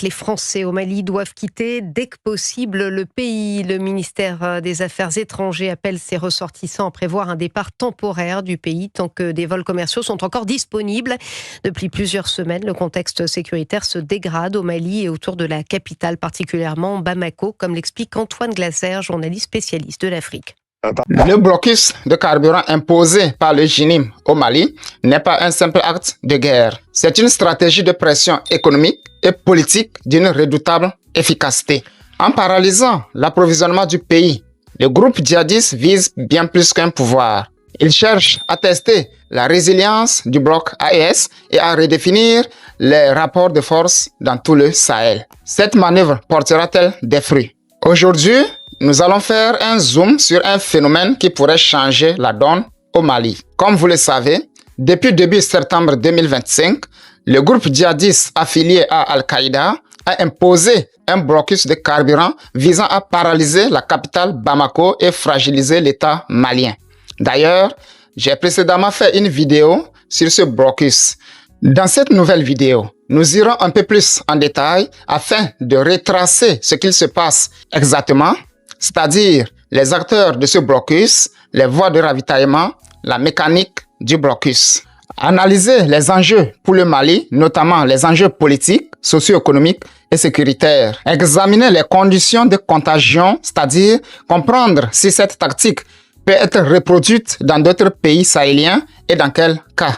Les Français au Mali doivent quitter dès que possible le pays. Le ministère des Affaires étrangères appelle ses ressortissants à prévoir un départ temporaire du pays tant que des vols commerciaux sont encore disponibles. Depuis plusieurs semaines, le contexte sécuritaire se dégrade au Mali et autour de la capitale, particulièrement Bamako, comme l'explique Antoine Glaser, journaliste spécialiste de l'Afrique. Le blocus de carburant imposé par le JNIM au Mali n'est pas un simple acte de guerre. C'est une stratégie de pression économique et politique d'une redoutable efficacité. En paralysant l'approvisionnement du pays, le groupe djihadiste vise bien plus qu'un pouvoir. Il cherche à tester la résilience du bloc AES et à redéfinir les rapports de force dans tout le Sahel. Cette manœuvre portera-t-elle des fruits? Aujourd'hui, nous allons faire un zoom sur un phénomène qui pourrait changer la donne au Mali. Comme vous le savez, depuis début septembre 2025, le groupe djihadiste affilié à Al-Qaïda a imposé un blocus de carburant visant à paralyser la capitale Bamako et fragiliser l'État malien. D'ailleurs, j'ai précédemment fait une vidéo sur ce blocus. Dans cette nouvelle vidéo, nous irons un peu plus en détail afin de retracer ce qu'il se passe exactement, c'est-à-dire les acteurs de ce blocus, les voies de ravitaillement, la mécanique du blocus. Analyser les enjeux pour le Mali, notamment les enjeux politiques, socio-économiques et sécuritaires. Examiner les conditions de contagion, c'est-à-dire comprendre si cette tactique peut être reproduite dans d'autres pays sahéliens et dans quel cas.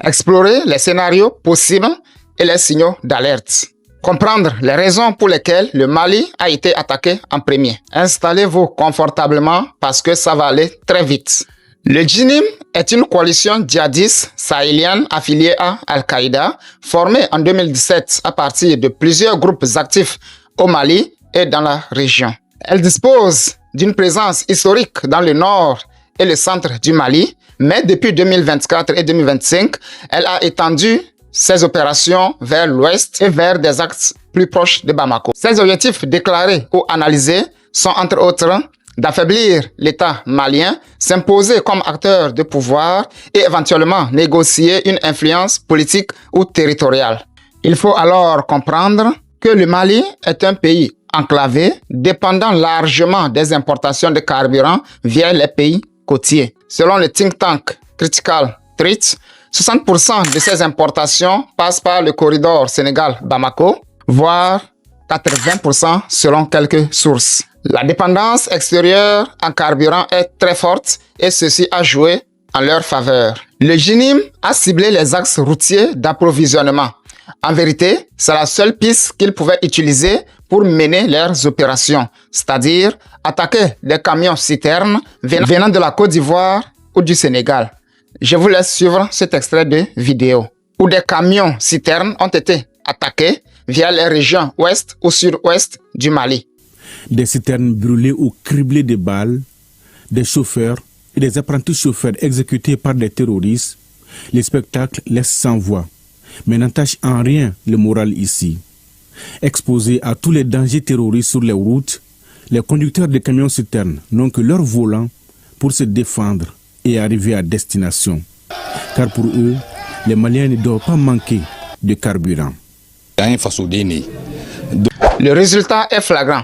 Explorer les scénarios possibles et les signaux d'alerte. Comprendre les raisons pour lesquelles le Mali a été attaqué en premier. Installez-vous confortablement parce que ça va aller très vite. Le JNIM est une coalition djihadiste sahélienne affiliée à Al-Qaïda, formée en 2017 à partir de plusieurs groupes actifs au Mali et dans la région. Elle dispose d'une présence historique dans le nord et le centre du Mali, mais depuis 2024 et 2025, elle a étendu ses opérations vers l'ouest et vers des axes plus proches de Bamako. Ses objectifs déclarés ou analysés sont entre autres d'affaiblir l'État malien, s'imposer comme acteur de pouvoir et éventuellement négocier une influence politique ou territoriale. Il faut alors comprendre que le Mali est un pays enclavé, dépendant largement des importations de carburant via les pays côtiers. Selon le think tank Critical Threat, 60% de ces importations passent par le corridor Sénégal-Bamako, voire 80% selon quelques sources. La dépendance extérieure en carburant est très forte et ceci a joué en leur faveur. Le JNIM a ciblé les axes routiers d'approvisionnement. En vérité, c'est la seule piste qu'ils pouvaient utiliser pour mener leurs opérations, c'est-à-dire attaquer des camions-citernes venant de la Côte d'Ivoire ou du Sénégal. Je vous laisse suivre cet extrait de vidéo où des camions-citernes ont été attaqués via les régions ouest ou sud-ouest du Mali. Des citernes brûlées ou criblées de balles, des chauffeurs et des apprentis chauffeurs exécutés par des terroristes, le spectacle laisse sans voix, mais n'entache en rien le moral ici. Exposés à tous les dangers terroristes sur les routes, les conducteurs de camions-citernes n'ont que leur volant pour se défendre et arriver à destination. Car pour eux, les Maliens ne doivent pas manquer de carburant. Le résultat est flagrant.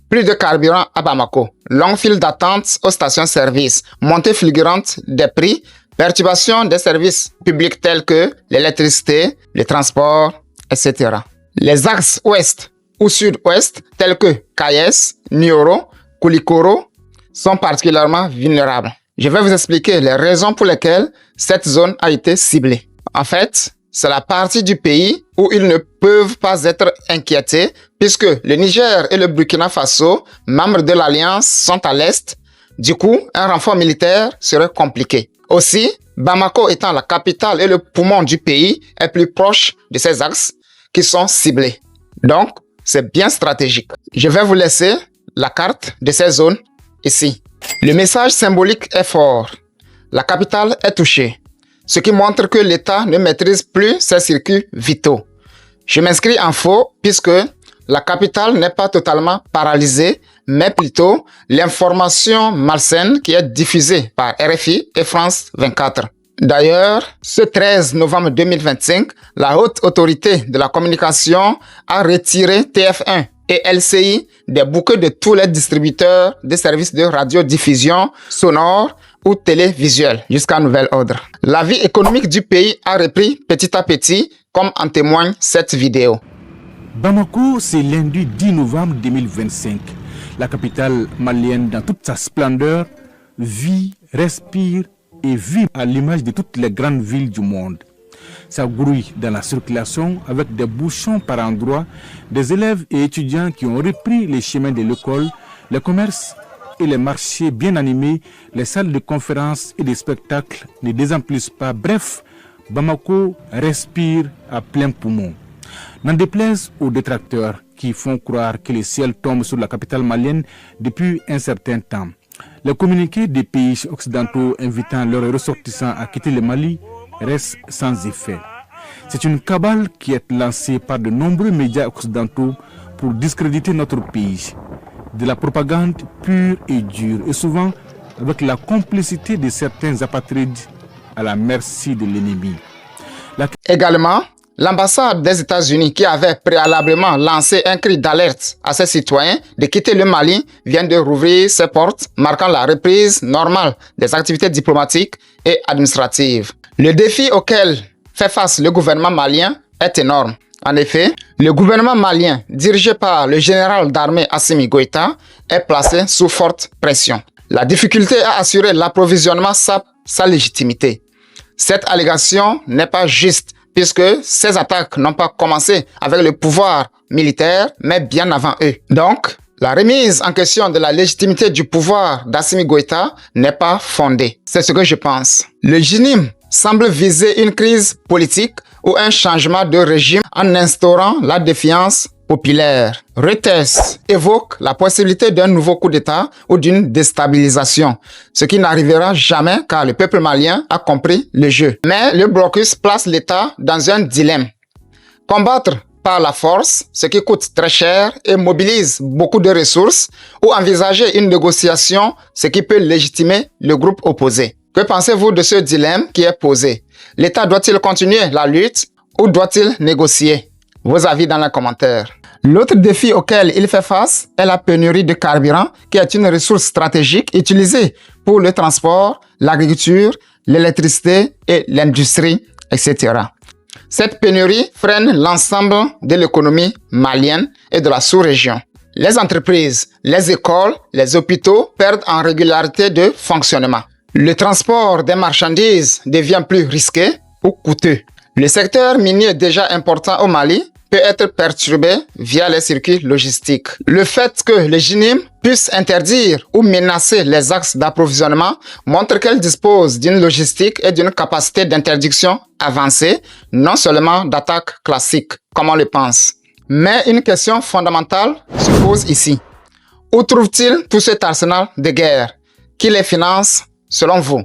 Plus de carburant à Bamako, longue file d'attente aux stations-service, montée fulgurante des prix, perturbation des services publics tels que l'électricité, le transport, etc. Les axes ouest ou sud-ouest tels que Kayes, Nioro, Koulikoro sont particulièrement vulnérables. Je vais vous expliquer les raisons pour lesquelles cette zone a été ciblée. En fait, c'est la partie du pays où ils ne peuvent pas être inquiétés puisque le Niger et le Burkina Faso, membres de l'Alliance, sont à l'est. Du coup, un renfort militaire serait compliqué. Aussi, Bamako étant la capitale et le poumon du pays est plus proche de ces axes qui sont ciblés. Donc, c'est bien stratégique. Je vais vous laisser la carte de ces zones ici. Le message symbolique est fort. La capitale est touchée, ce qui montre que l'État ne maîtrise plus ses circuits vitaux. Je m'inscris en faux puisque la capitale n'est pas totalement paralysée, mais plutôt l'information malsaine qui est diffusée par RFI et France 24. D'ailleurs, ce 13 novembre 2025, la haute autorité de la communication a retiré TF1 et LCI des bouquets de tous les distributeurs de services de radiodiffusion sonore ou télévisuelle jusqu'à nouvel ordre. La vie économique du pays a repris petit à petit, comme en témoigne cette vidéo. Bamako, c'est lundi 10 novembre 2025. La capitale malienne, dans toute sa splendeur, vit, respire et vit à l'image de toutes les grandes villes du monde. Ça grouille dans la circulation avec des bouchons par endroits, des élèves et étudiants qui ont repris les chemins de l'école, les commerces et les marchés bien animés, les salles de conférences et des spectacles ne désemplissent pas. Bref, Bamako respire à plein poumon. N'en déplaise aux détracteurs qui font croire que le ciel tombe sur la capitale malienne depuis un certain temps. Les communiqués des pays occidentaux invitant leurs ressortissants à quitter le Mali restent sans effet. C'est une cabale qui est lancée par de nombreux médias occidentaux pour discréditer notre pays. De la propagande pure et dure, et souvent avec la complicité de certains apatrides à la merci de l'ennemi. Également, l'ambassade des États-Unis qui avait préalablement lancé un cri d'alerte à ses citoyens de quitter le Mali vient de rouvrir ses portes, marquant la reprise normale des activités diplomatiques et administratives. Le défi auquel fait face le gouvernement malien est énorme. En effet, le gouvernement malien, dirigé par le général d'armée Assimi Goïta, est placé sous forte pression. La difficulté à assurer l'approvisionnement sape sa légitimité. Cette allégation n'est pas juste, puisque ces attaques n'ont pas commencé avec le pouvoir militaire, mais bien avant eux. Donc, la remise en question de la légitimité du pouvoir d'Assimi Goïta n'est pas fondée. C'est ce que je pense. Le JNIM semble viser une crise politique ou un changement de régime en instaurant la défiance populaire. Reuters évoque la possibilité d'un nouveau coup d'État ou d'une déstabilisation, ce qui n'arrivera jamais car le peuple malien a compris le jeu. Mais le blocus place l'État dans un dilemme. Combattre par la force, ce qui coûte très cher et mobilise beaucoup de ressources, ou envisager une négociation, ce qui peut légitimer le groupe opposé. Que pensez-vous de ce dilemme qui est posé? L'État doit-il continuer la lutte ou doit-il négocier? Vos avis dans les commentaires. L'autre défi auquel il fait face est la pénurie de carburant, qui est une ressource stratégique utilisée pour le transport, l'agriculture, l'électricité et l'industrie, etc. Cette pénurie freine l'ensemble de l'économie malienne et de la sous-région. Les entreprises, les écoles, les hôpitaux perdent en régularité de fonctionnement. Le transport des marchandises devient plus risqué ou coûteux. Le secteur minier déjà important au Mali peut être perturbé via les circuits logistiques. Le fait que le JNIM puisse interdire ou menacer les axes d'approvisionnement montre qu'elle dispose d'une logistique et d'une capacité d'interdiction avancée, non seulement d'attaques classiques, comme on le pense. Mais une question fondamentale se pose ici. Où trouve-t-il tout cet arsenal de guerre? Qui les finance selon vous?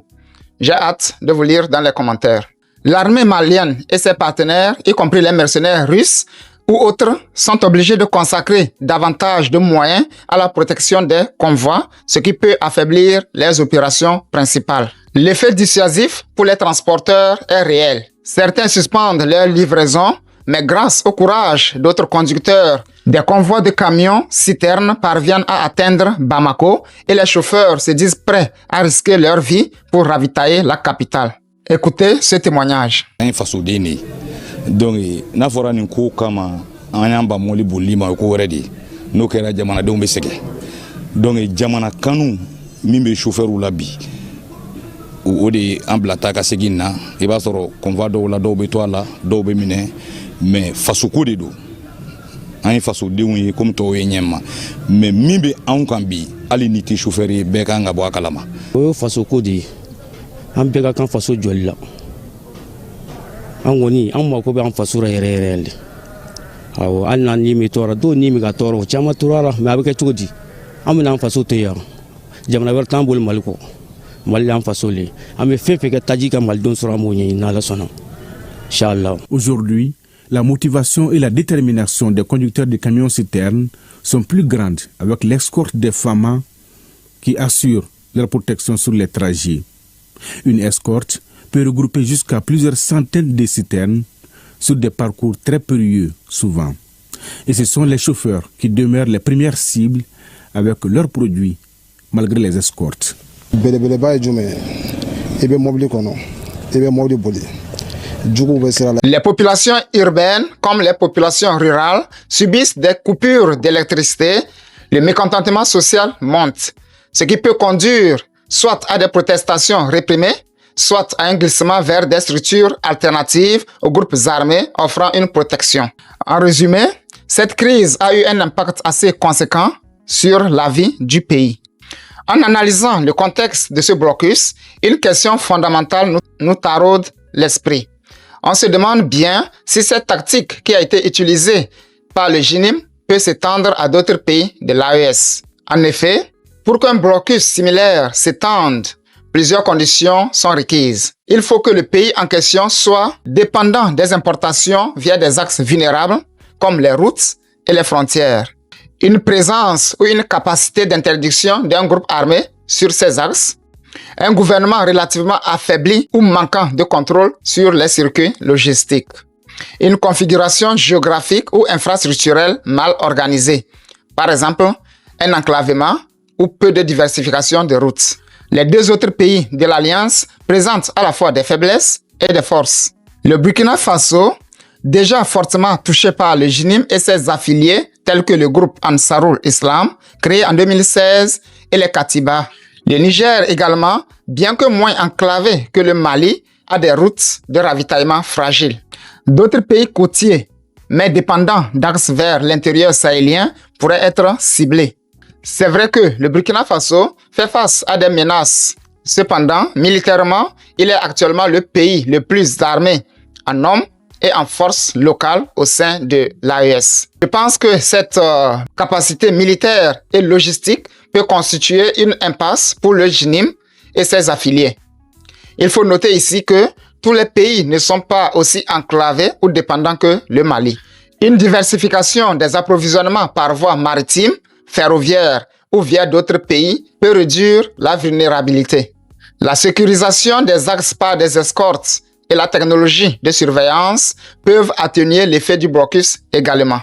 J'ai hâte de vous lire dans les commentaires. L'armée malienne et ses partenaires, y compris les mercenaires russes ou autres, sont obligés de consacrer davantage de moyens à la protection des convois, ce qui peut affaiblir les opérations principales. L'effet dissuasif pour les transporteurs est réel. Certains suspendent leur livraison, mais grâce au courage d'autres conducteurs, des convois de camions citernes parviennent à atteindre Bamako et les chauffeurs se disent prêts à risquer leur vie pour ravitailler la capitale. Écoutez ce témoignage. Donc, n'a fɔra nin ko kama an y'an ba mɔbili bolili ma o ko wɛrɛ de n'o kɛra jamanadenw bɛ sɛgɛn. Donc jamana kanu min bɛ chauffeur la bi o de an bila ta ka segin na i b'a sɔrɔ convoi dɔw la dɔw bɛ to a la dɔw bɛ minɛ mais fasoko de don. An ye fasodenw ye comme tɔw ye ɲɛma mais min bɛ anw kan bi hali ni tɛ chauffeur ye bɛɛ kan ka bɔ a kalama. O ye fasoko de ye. An bɛɛ ka kan faso jɔli la. An kɔni an mako bɛ an faso la yɛrɛ yɛrɛ de. Awɔ hali n'an ni bɛ tɔɔrɔ dɔw ni bɛ ka tɔɔrɔ o caman tora la mais a bɛ kɛ cogo di? An bɛna an faso to yan. Jamana wɛrɛ t'an bolo Mali kɔ. Mali y'an faso le. An bɛ fɛn fɛn kɛ taji ka malidenw sɔrɔ an b'o ɲɛɲini n'Ala sɔnna. Inchallah. Aujourd'hui, la motivation et la détermination des conducteurs de camions citernes sont plus grandes avec l'escorte des FAMA qui assurent leur protection sur les trajets. Une escorte peut regrouper jusqu'à plusieurs centaines de citernes sur des parcours très périlleux souvent. Et ce sont les chauffeurs qui demeurent les premières cibles avec leurs produits, malgré les escortes. Les populations urbaines comme les populations rurales subissent des coupures d'électricité. Le mécontentement social monte, ce qui peut conduire soit à des protestations réprimées, soit à un glissement vers des structures alternatives aux groupes armés offrant une protection. En résumé, cette crise a eu un impact assez conséquent sur la vie du pays. En analysant le contexte de ce blocus, une question fondamentale nous taraude l'esprit. On se demande bien si cette tactique qui a été utilisée par le JNIM peut s'étendre à d'autres pays de l'AES. En effet, pour qu'un blocus similaire s'étende, plusieurs conditions sont requises. Il faut que le pays en question soit dépendant des importations via des axes vulnérables comme les routes et les frontières. Une présence ou une capacité d'interdiction d'un groupe armé sur ces axes, un gouvernement relativement affaibli ou manquant de contrôle sur les circuits logistiques, une configuration géographique ou infrastructurelle mal organisée, par exemple un enclavement ou peu de diversification de routes. Les deux autres pays de l'Alliance présentent à la fois des faiblesses et des forces. Le Burkina Faso, déjà fortement touché par le JNIM et ses affiliés tels que le groupe Ansarul Islam, créé en 2016, et les Katiba. Le Niger également, bien que moins enclavé que le Mali, a des routes de ravitaillement fragiles. D'autres pays côtiers, mais dépendants d'axes vers l'intérieur sahélien, pourraient être ciblés. C'est vrai que le Burkina Faso fait face à des menaces. Cependant, militairement, il est actuellement le pays le plus armé en hommes et en force locale au sein de l'AES. Je pense que cette capacité militaire et logistique peut constituer une impasse pour le JNIM et ses affiliés. Il faut noter ici que tous les pays ne sont pas aussi enclavés ou dépendants que le Mali. Une diversification des approvisionnements par voie maritime, ferroviaire ou via d'autres pays peut réduire la vulnérabilité. La sécurisation des axes par des escortes et la technologie de surveillance peuvent atténuer l'effet du blocus également.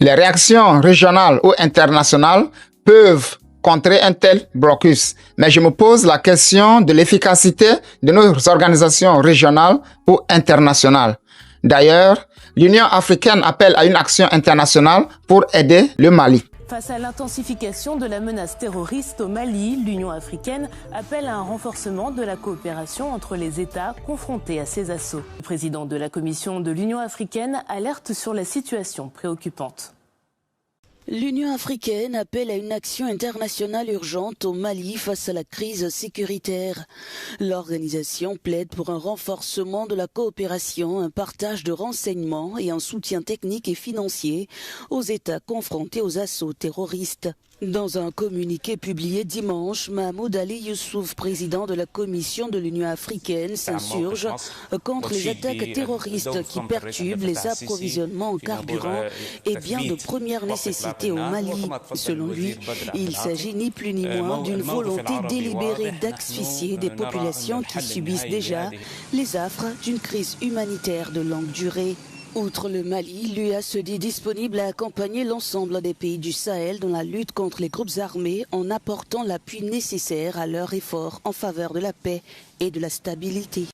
Les réactions régionales ou internationales peuvent contrer un tel blocus, mais je me pose la question de l'efficacité de nos organisations régionales ou internationales. D'ailleurs, l'Union africaine appelle à une action internationale pour aider le Mali. Face à l'intensification de la menace terroriste au Mali, l'Union africaine appelle à un renforcement de la coopération entre les États confrontés à ces assauts. Le président de la Commission de l'Union africaine alerte sur la situation préoccupante. L'Union africaine appelle à une action internationale urgente au Mali face à la crise sécuritaire. L'organisation plaide pour un renforcement de la coopération, un partage de renseignements et un soutien technique et financier aux États confrontés aux assauts terroristes. Dans un communiqué publié dimanche, Mahmoud Ali Youssouf, président de la Commission de l'Union africaine, s'insurge contre les attaques terroristes qui perturbent les approvisionnements en carburant et biens de première nécessité au Mali. Selon lui, il s'agit ni plus ni moins d'une volonté délibérée d'asphyxier des populations qui subissent déjà les affres d'une crise humanitaire de longue durée. Outre le Mali, l'UA se dit disponible à accompagner l'ensemble des pays du Sahel dans la lutte contre les groupes armés en apportant l'appui nécessaire à leurs efforts en faveur de la paix et de la stabilité.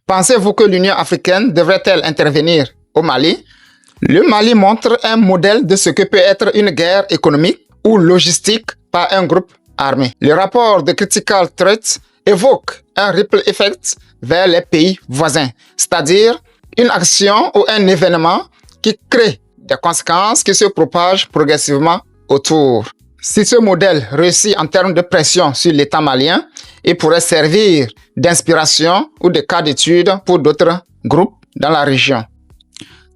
Pensez-vous que l'Union africaine devrait-elle intervenir au Mali? Le Mali montre un modèle de ce que peut être une guerre économique ou logistique par un groupe armé. Le rapport de Critical Threat évoque un ripple effect vers les pays voisins, c'est-à-dire une action ou un événement qui crée des conséquences qui se propagent progressivement autour. Si ce modèle réussit en termes de pression sur l'État malien, il pourrait servir d'inspiration ou de cas d'étude pour d'autres groupes dans la région.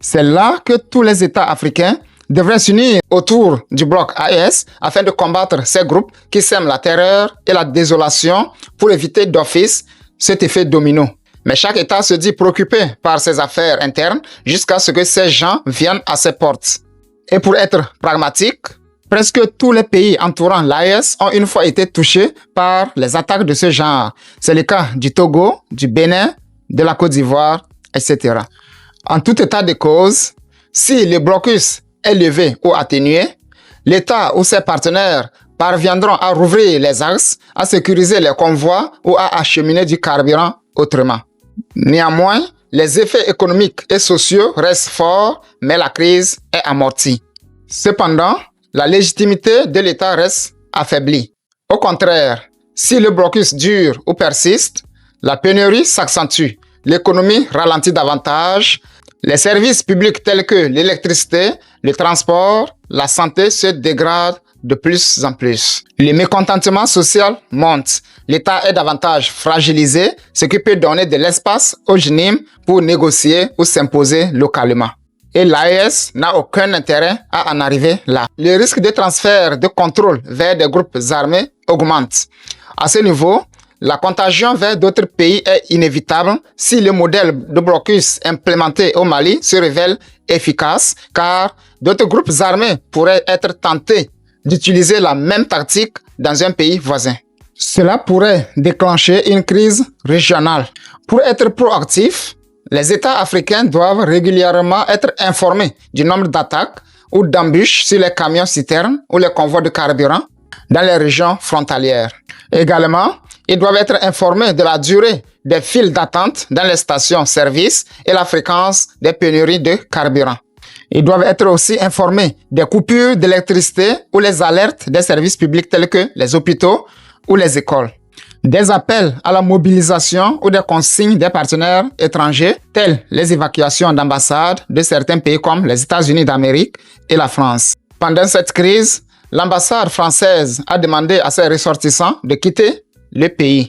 C'est là que tous les États africains devraient s'unir autour du bloc AES afin de combattre ces groupes qui sèment la terreur et la désolation pour éviter d'office cet effet domino. Mais chaque État se dit préoccupé par ses affaires internes jusqu'à ce que ces gens viennent à ses portes. Et pour être pragmatique, presque tous les pays entourant l'AES ont une fois été touchés par les attaques de ce genre. C'est le cas du Togo, du Bénin, de la Côte d'Ivoire, etc. En tout état de cause, si le blocus est levé ou atténué, l'État ou ses partenaires parviendront à rouvrir les axes, à sécuriser les convois ou à acheminer du carburant autrement. Néanmoins, les effets économiques et sociaux restent forts, mais la crise est amortie. Cependant, la légitimité de l'État reste affaiblie. Au contraire, si le blocus dure ou persiste, la pénurie s'accentue, l'économie ralentit davantage, les services publics tels que l'électricité, le transport, la santé se dégradent de plus en plus. Le mécontentement social monte. L'État est davantage fragilisé, ce qui peut donner de l'espace aux JNIM pour négocier ou s'imposer localement. Et l'AES n'a aucun intérêt à en arriver là. Le risque de transfert de contrôle vers des groupes armés augmente. À ce niveau, la contagion vers d'autres pays est inévitable si le modèle de blocus implémenté au Mali se révèle efficace, car d'autres groupes armés pourraient être tentés d'utiliser la même tactique dans un pays voisin. Cela pourrait déclencher une crise régionale. Pour être proactifs, les États africains doivent régulièrement être informés du nombre d'attaques ou d'embûches sur les camions-citernes ou les convois de carburant dans les régions frontalières. Également, ils doivent être informés de la durée des files d'attente dans les stations-service et la fréquence des pénuries de carburant. Ils doivent être aussi informés des coupures d'électricité ou les alertes des services publics tels que les hôpitaux ou les écoles. Des appels à la mobilisation ou des consignes des partenaires étrangers tels les évacuations d'ambassades de certains pays comme les États-Unis d'Amérique et la France. Pendant cette crise, l'ambassade française a demandé à ses ressortissants de quitter le pays.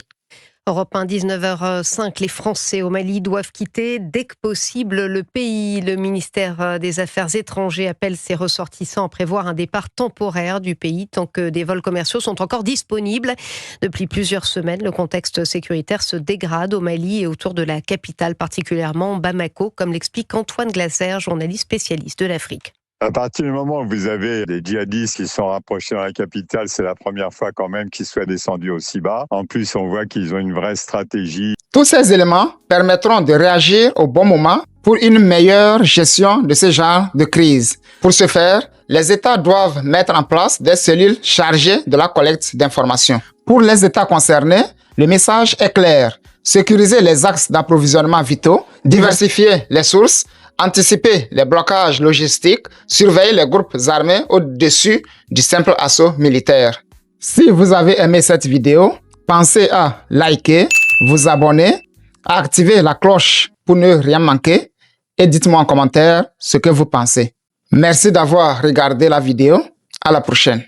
Europe 1, 19h05, les Français au Mali doivent quitter dès que possible le pays. Le ministère des Affaires étrangères appelle ses ressortissants à prévoir un départ temporaire du pays tant que des vols commerciaux sont encore disponibles. Depuis plusieurs semaines, le contexte sécuritaire se dégrade au Mali et autour de la capitale, particulièrement Bamako, comme l'explique Antoine Glaser, journaliste spécialiste de l'Afrique. À partir du moment où vous avez des djihadistes qui sont rapprochés dans la capitale, c'est la première fois quand même qu'ils soient descendus aussi bas. En plus, on voit qu'ils ont une vraie stratégie. Tous ces éléments permettront de réagir au bon moment pour une meilleure gestion de ce genre de crise. Pour ce faire, les États doivent mettre en place des cellules chargées de la collecte d'informations. Pour les États concernés, le message est clair. Sécuriser les axes d'approvisionnement vitaux, diversifier les sources, anticiper les blocages logistiques, surveiller les groupes armés au-dessus du simple assaut militaire. Si vous avez aimé cette vidéo, pensez à liker, vous abonner, à activer la cloche pour ne rien manquer et dites-moi en commentaire ce que vous pensez. Merci d'avoir regardé la vidéo. À la prochaine.